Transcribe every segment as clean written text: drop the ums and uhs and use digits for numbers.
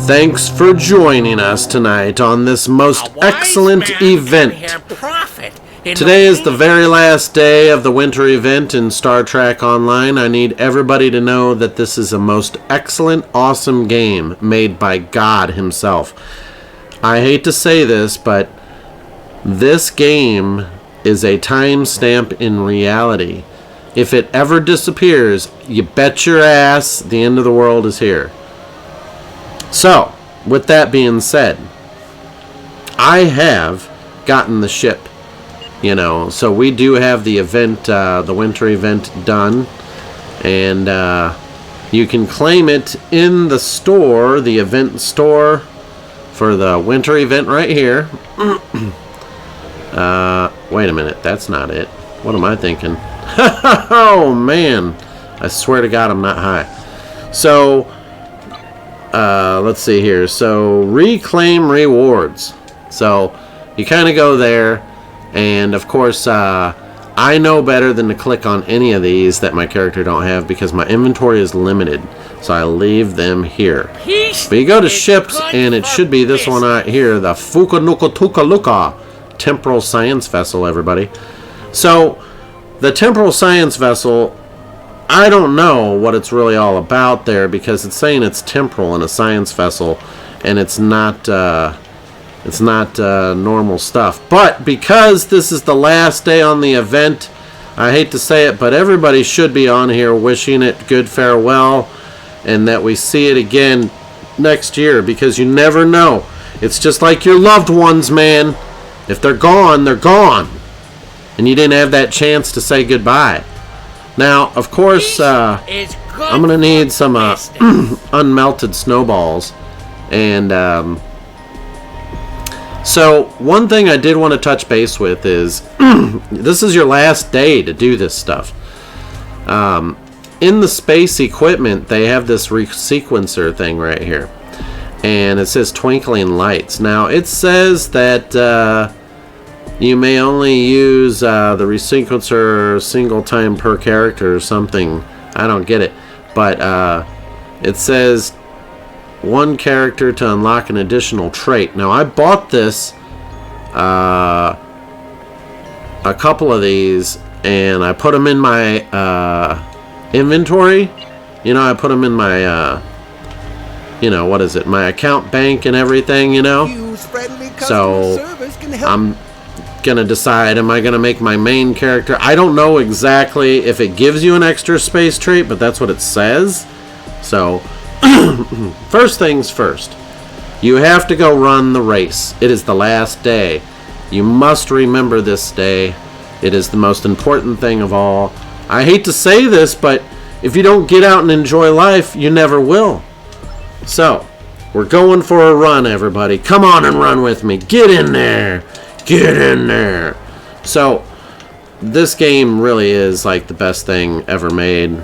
Thanks for joining us tonight on this most excellent event. Today is the very last day of the winter event in Star Trek Online. I need everybody to know that this is a most excellent, awesome game made by God himself. I hate to say this, but this game is a timestamp in reality. If it ever disappears, you bet your ass the end of the world is here. So, with that being said, I have gotten the ship, so we do have the event, the winter event done, and you can claim it in the store, the event store, for the winter event right here. Wait a minute, that's not it. What am I thinking? Oh, man. I swear to God, I'm not high. So, let's see here. So, reclaim rewards. So, you kind of go there, and of course, I know better than to click on any of these that my character don't have because my inventory is limited. So, I leave them here. But you go to ships, and it should be this one right here, the Fukanukotukaluka Temporal Science Vessel, everybody. So, the Temporal Science Vessel, I don't know what it's really all about there because it's saying it's temporal in a science vessel, and it's not normal stuff. But because this is the last day on the event, I hate to say it, but everybody should be on here wishing it good farewell and that we see it again next year because you never know. It's just like your loved ones, man. If they're gone, they're gone. And you didn't have that chance to say goodbye. Now, of course, I'm going to need some unmelted snowballs. And so, one thing I did want to touch base with is, this is your last day to do this stuff. In the space equipment, they have this resequencer thing right here. And it says twinkling lights. Now, it says that you may only use the resequencer single time per character or something. I don't get it. But it says one character to unlock an additional trait. Now, I bought this, a couple of these, and I put them in my inventory. I put them in my, what is it? My account bank and everything, So, I'm gonna decide, am I gonna make my main character? I don't know exactly if it gives you an extra space trait, but that's what it says. So, first things first, you have to go run the race. It is the last day. You must remember this day. It is the most important thing of all. I hate to say this, but if you don't get out and enjoy life, you never will. So, we're going for a run, everybody. Come on and run with me. Get in there. Get in there. So, this game really is like the best thing ever made.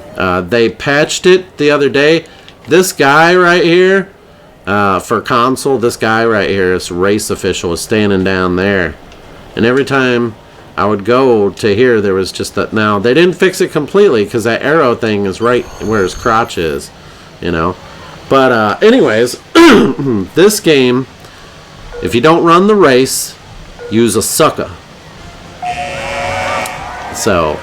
They patched it the other day. This guy right here, for console, this guy right here, this race official, is standing down there. And every time I would go to here, there was just that. Now, they didn't fix it completely because that arrow thing is right where his crotch is, But, anyways, this game, if you don't run the race, use a sucker. So,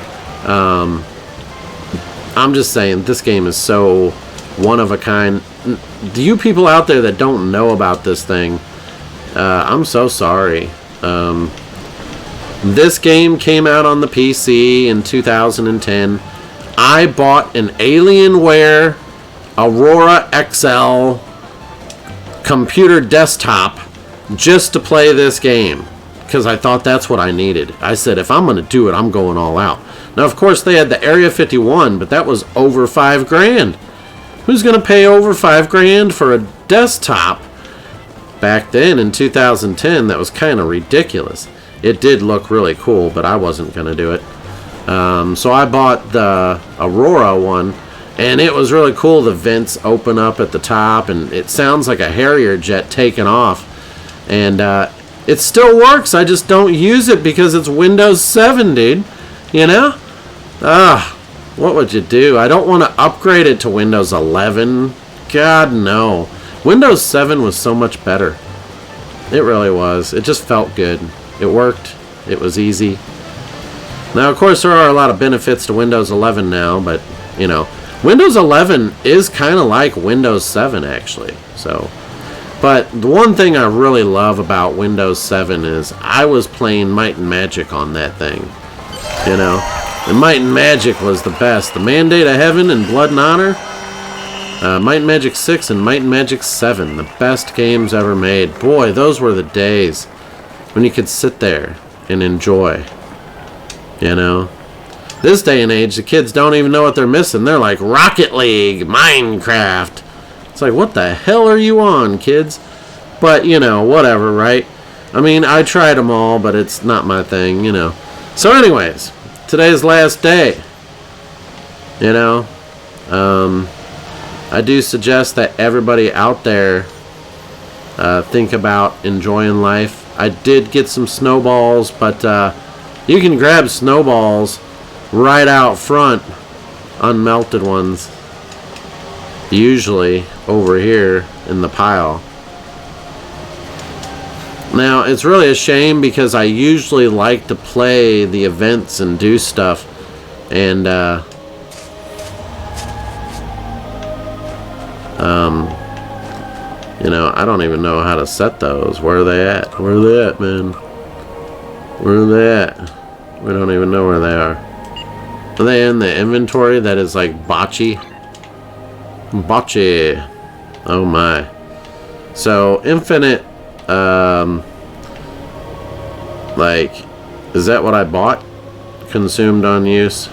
I'm just saying, this game is so one of a kind. Do you people out there that don't know about this thing, I'm so sorry. This game came out on the PC in 2010. I bought an Alienware Aurora XL computer desktop just to play this game because I thought that's what I needed. I said, if I'm going to do it, I'm going all out. Now, of course, they had the Area 51, but that was over $5,000. Who's going to pay over $5,000 for a desktop? Back then, in 2010, that was kind of ridiculous. It did look really cool, but I wasn't going to do it. So I bought the Aurora one, and it was really cool. The vents open up at the top, and it sounds like a Harrier jet taking off. And it still works. I just don't use it because it's Windows 7, dude. What would you do? I don't want to upgrade it to Windows 11. God, no. Windows 7 was so much better. It really was. It just felt good. It worked. It was easy. Now, of course, there are a lot of benefits to Windows 11 now, but, you know, Windows 11 is kind of like Windows 7, actually. So, but the one thing I really love about Windows 7 is I was playing Might and Magic on that thing. You know, and Might and Magic was the best. The Mandate of Heaven and Blood and Honor, Might and Magic 6 and Might and Magic 7, the best games ever made. Boy, those were the days when you could sit there and enjoy. You know, this day and age, the kids don't even know what they're missing. They're like Rocket League, Minecraft. It's like, what the hell are you on, kids? But, you know, whatever, right? I mean, I tried them all, but it's not my thing, you know. So anyways, today's last day. You know, I do suggest that everybody out there think about enjoying life. I did get some snowballs, but you can grab snowballs right out front, unmelted ones, usually over here in the pile. Now, it's really a shame because I usually like to play the events and do stuff, and you know, I don't even know how to set those. Where are they at? Where are they at, man? Where are they at? We don't even know where they are. Are they in the inventory that is like bocce? Bocce. Oh my. So, infinite, like, is that what I bought? Consumed on use?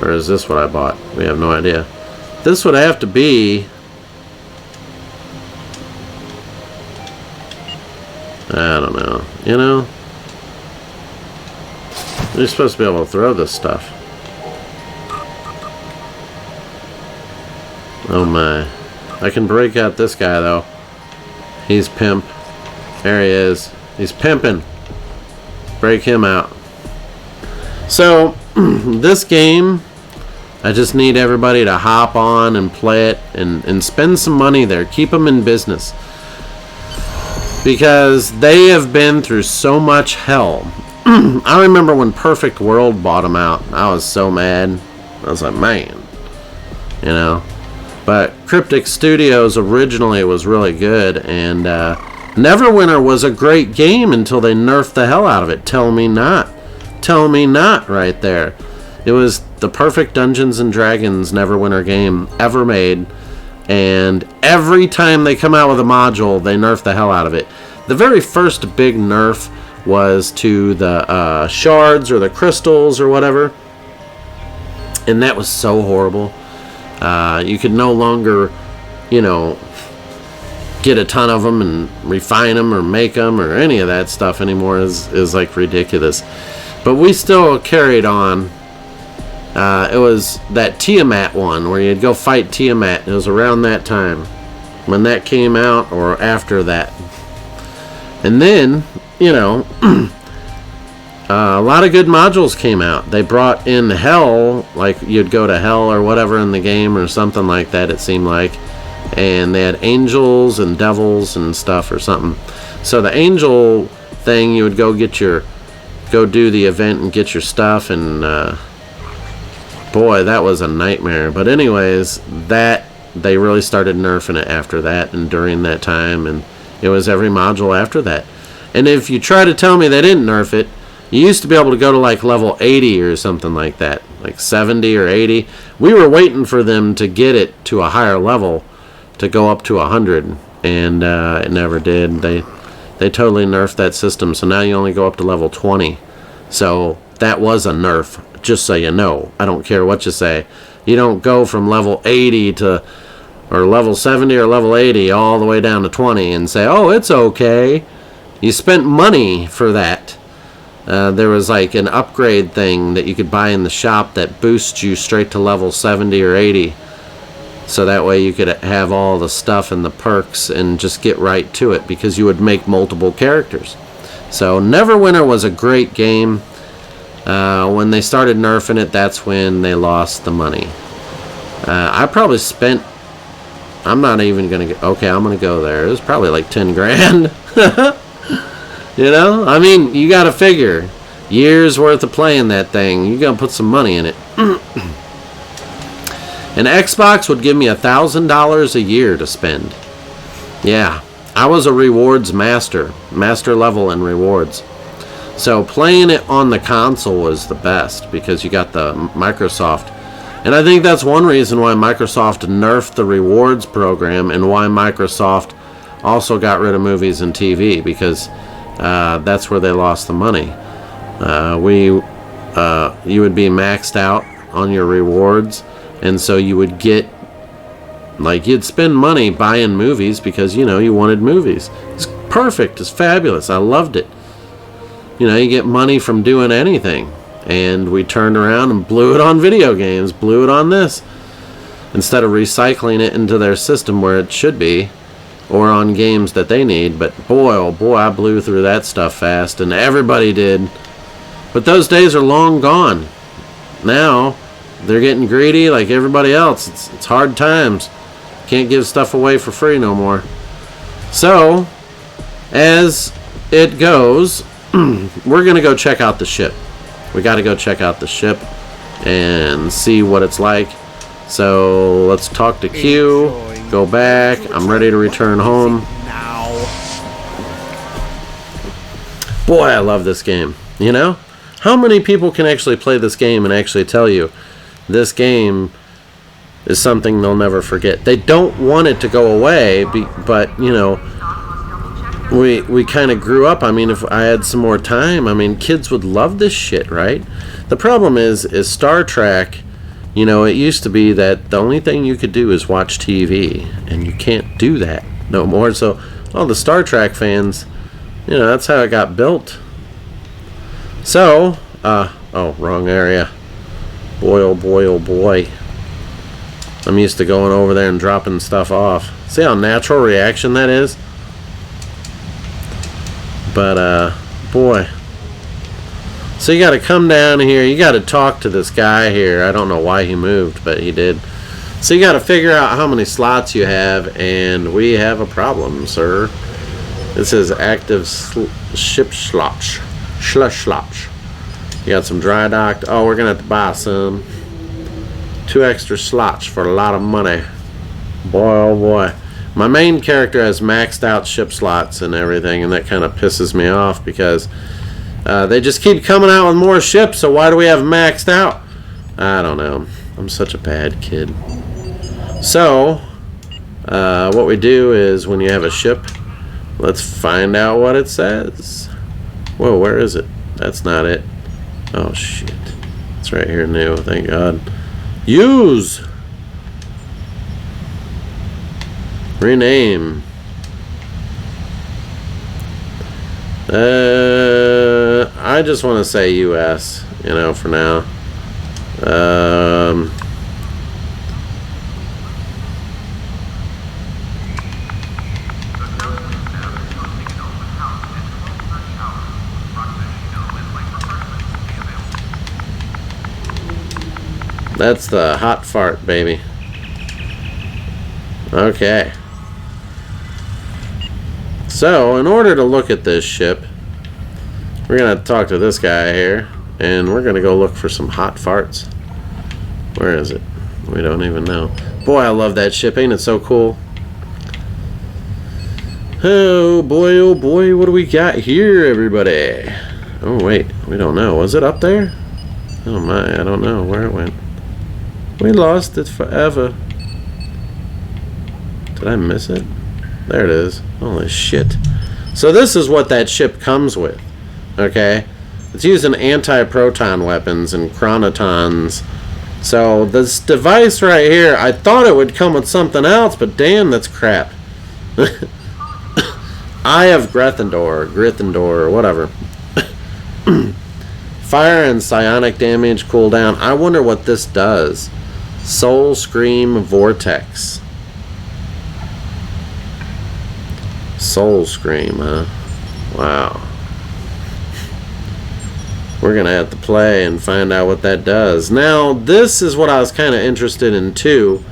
Or is this what I bought? We have no idea. This would have to be... I don't know. You know? You're supposed to be able to throw this stuff. Oh my. I can break out this guy though. He's pimp. There he is. He's pimping. Break him out. So, this game, I just need everybody to hop on and play it and spend some money there. Keep them in business. Because they have been through so much hell. I remember when Perfect World bought them out. I was so mad. I was like, man. You know. But Cryptic Studios originally was really good. And Neverwinter was a great game until they nerfed the hell out of it. Tell me not. Tell me not right there. It was the perfect Dungeons and Dragons Neverwinter game ever made. And every time they come out with a module, they nerf the hell out of it. The very first big nerf was to the shards or the crystals or whatever. And that was so horrible. You could no longer, you know, get a ton of them and refine them or make them or any of that stuff anymore is like ridiculous. But we still carried on. It was that Tiamat one where you'd go fight Tiamat. It was around that time when that came out or after that. And then, you know, a lot of good modules came out. They brought in Hell, like you'd go to Hell or whatever in the game or something like that, it seemed like. And they had angels and devils and stuff or something. So the angel thing, you would go do the event and get your stuff, and boy, that was a nightmare. But anyways, that they really started nerfing it after that and during that time, and it was every module after that. And if you try to tell me they didn't nerf it, you used to be able to go to like level 80 or something like that, like 70 or 80. We were waiting for them to get it to a higher level to go up to 100, and it never did. They totally nerfed that system, so now you only go up to level 20. So that was a nerf, just so you know. I don't care what you say. You don't go from level 80 to, or level 70 or level 80 all the way down to 20 and say, oh, it's okay. You spent money for that. There was like an upgrade thing that you could buy in the shop that boosts you straight to level 70 or 80. So that way you could have all the stuff and the perks and just get right to it, because you would make multiple characters. So Neverwinter was a great game. When they started nerfing it, that's when they lost the money. I probably spent I'm not even gonna get. Okay, I'm gonna go there. It was probably like 10 grand. You know, I mean, you got to figure years worth of playing that thing. You got to put some money in it. An Xbox would give me $1,000 a year to spend. Yeah, I was a rewards master level in rewards. So playing it on the console was the best because you got the Microsoft. And I think that's one reason why Microsoft nerfed the rewards program and why Microsoft also got rid of movies and TV, because that's where they lost the money. You would be maxed out on your rewards, and so you would get, like, you'd spend money buying movies because, you know, you wanted movies. It's perfect. It's fabulous. I loved it. You know, you get money from doing anything. And we turned around and blew it on video games, blew it on this, instead of recycling it into their system where it should be, or on games that they need. But boy, oh boy, I blew through that stuff fast, and everybody did. But those days are long gone. Now, they're getting greedy like everybody else. It's hard times. Can't give stuff away for free no more. So, as it goes, we're going to go check out the ship. We got to go check out the ship and see what it's like. So let's talk to Q. Go back. I'm ready to return home. Boy, I love this game. You know? How many people can actually play this game and actually tell you this game is something they'll never forget? They don't want it to go away, but, you know, we kind of grew up. I mean, if I had some more time, I mean, kids would love this shit, right? The problem is Star Trek, you know, it used to be that the only thing you could do is watch TV, and you can't do that no more. So all the Star Trek fans, you know, that's how it got built. So, oh, wrong area. Boy, oh boy, oh boy. I'm used to going over there and dropping stuff off. See how natural reaction that is? But, boy. So you got to come down here. You got to talk to this guy here. I don't know why he moved, but he did. So you got to figure out how many slots you have, and we have a problem, sir. This is active ship slots. Slush slots. You got some dry docked. Oh, we're going to have to buy some. 2 extra slots for a lot of money. Boy, oh boy. My main character has maxed out ship slots and everything, and that kind of pisses me off because they just keep coming out with more ships, so why do we have maxed out? I don't know. I'm such a bad kid. So, what we do is when you have a ship, let's find out what it says. Whoa, where is it? That's not it. Oh, shit. It's right here new, thank God. Use! Rename. I just want to say US, you know, for now. That's the hot fart, baby. Okay. So, in order to look at this ship, we're going to talk to this guy here, and we're going to go look for some hot farts. Where is it? We don't even know. Boy, I love that ship. Ain't it so cool? Oh boy, what do we got here, everybody? Oh, wait. We don't know. Was it up there? Oh my, I don't know where it went. We lost it forever. Did I miss it? There it is. Holy shit. So this is what that ship comes with. Okay? It's using anti-proton weapons and chronotons. So this device right here, I thought it would come with something else, but damn, that's crap. Eye of Gryffindor, or whatever. Fire and psionic damage cooldown. I wonder what this does. Soul Scream Vortex. Soul Scream, huh? Wow. We're gonna have to play and find out what that does. Now, this is what I was kind of interested in too,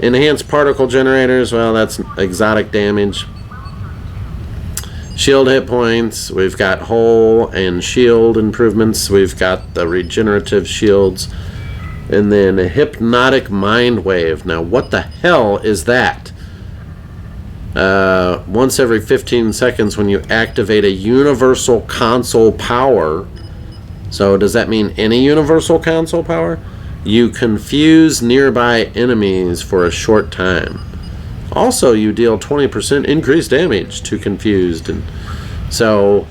Enhanced particle generators, well, that's exotic damage. Shield hit points, we've got hull and shield improvements, we've got the regenerative shields, and then a hypnotic mind wave. Now, what the hell is that? Once every 15 seconds when you activate a universal console power. So does that mean any universal console power? You confuse nearby enemies for a short time. Also, you deal 20% increased damage to confused. And so,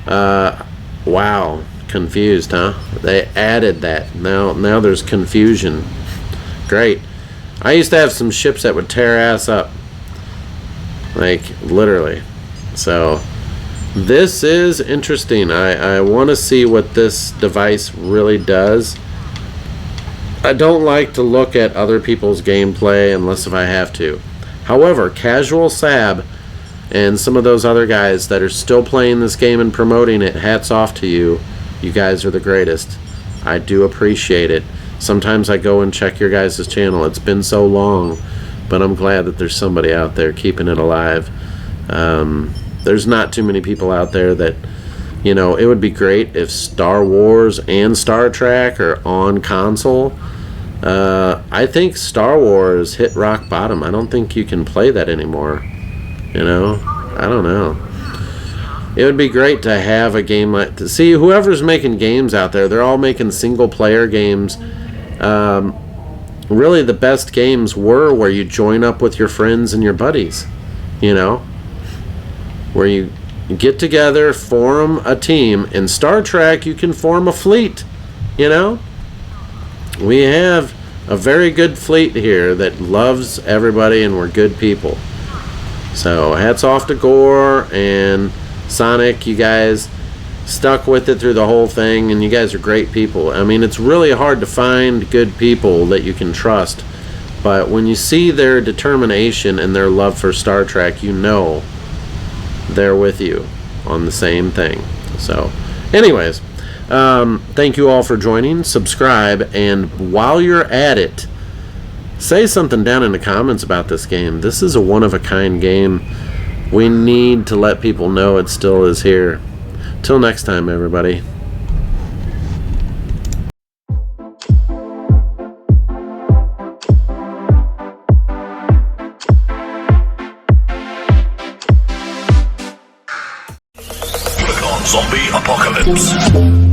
wow, confused, huh? They added that. Now there's confusion. Great. I used to have some ships that would tear ass up. Like, literally. So, this is interesting. I want to see what this device really does. I don't like to look at other people's gameplay unless if I have to. However, Casual Sab and some of those other guys that are still playing this game and promoting it, hats off to you. You guys are the greatest. I do appreciate it. Sometimes I go and check your guys' channel. It's been so long, but I'm glad that there's somebody out there keeping it alive. There's not too many people out there that, you know, it would be great if Star Wars and Star Trek are on console. I think Star Wars hit rock bottom. I don't think you can play that anymore. You know? I don't know. It would be great to have a game like... to see, whoever's making games out there, they're all making single-player games. Really, the best games were where you join up with your friends and your buddies. You know? Where you get together, form a team. In Star Trek, you can form a fleet. You know? We have a very good fleet here that loves everybody, and we're good people. So, hats off to Gore and Sonic. You guys stuck with it through the whole thing, and you guys are great people. I mean, it's really hard to find good people that you can trust, but when you see their determination and their love for Star Trek, you know they're with you on the same thing. So, anyways, thank you all for joining. Subscribe, and while you're at it, say something down in the comments about this game. This is a one-of-a-kind game. We need to let people know it still is here. Till next time, everybody. Click on Zombie Apocalypse.